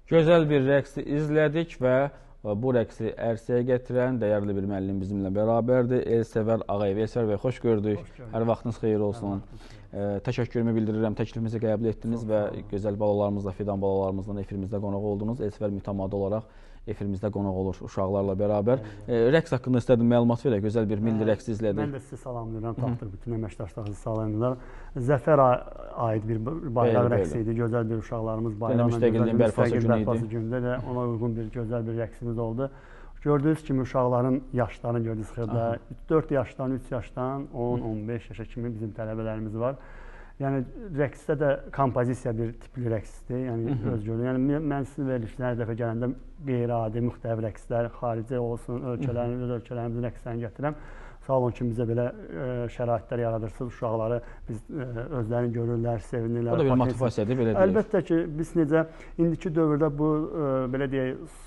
Gözəl bir rəqsi izlədik və bu rəqsi ərsəyə gətirən dəyərli bir müəllim bizimlə bərabərdir. Elsəvər Ağayev. Elsəvər bəy, xoş gördük. Hər vaxtınız xeyir olsun. Təşəkkürümü bildirirəm. Təklifimizi qəbul etdiniz və gözəl balalarımızla, fidan balalarımızla efirimizdə qonaq oldunuz. Elsəvər mütəmadi olaraq efirimizdə qonaq olur uşaqlarla bərabər. Rəqs haqqında istədim məlumat verək. Gözəl bir milli rəqsi izlədik. Mən də sizi salamlayıram, Tapdıq bütün əməkdaşlarınızı salamlayıram. Zəfərə aid bir bayraq rəqsi idi. Gözəl bir uşaqlarımız bayraqla müstəqilliyin bərpası günündə də ona uyğun bir gözəl bir rəqsimiz oldu. Gördüyünüz kimi uşaqların yaşlarını gördünüz xırda. 4 yaşdan, 3 yaşdan 10-15 yaşa kimi bizim tələbələrimiz var. Yəni rəqsdə də kompozisiya bir tipli rəqsdir. Yəni öz görür. Yəni mən sizin verilişinə hər dəfə gələndə qeyri-adi müxtəlif rəqslər, xarici olsun, öz ölkələrimizin rəqslərini gətirəm. Sağ olun ki, bizə belə şəraitlər yaradırsınız. Uşaqları biz özlərini görürlər, sevinirlər. O da bir motivasiyadır, belə deyək. Əlbəttə ki, biz necə indiki dövrdə bu belə deyək,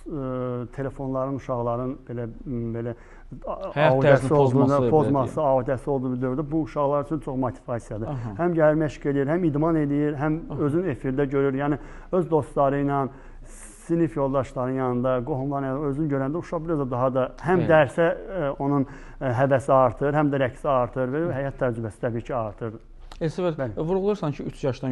telefonların, uşaqların belə həyat tərzinin pozması, adəsi olduğu bir dövrdə bu uşaqlar üçün çox motivasiyadır. Həm gəlir məşq edir, həm idman edir, həm özünü efirdə görür. Yəni öz dostları ilə, sinif yoldaşlarının yanında, qohumların yanında özünü görəndə uşaq biraz da daha da həm dərsə onun həvəsi artır, həm də rəqsi artır və həyat təcrübəsi təbii ki artır. Elsəvər, vurğulayırsan ki, 3 yaşdan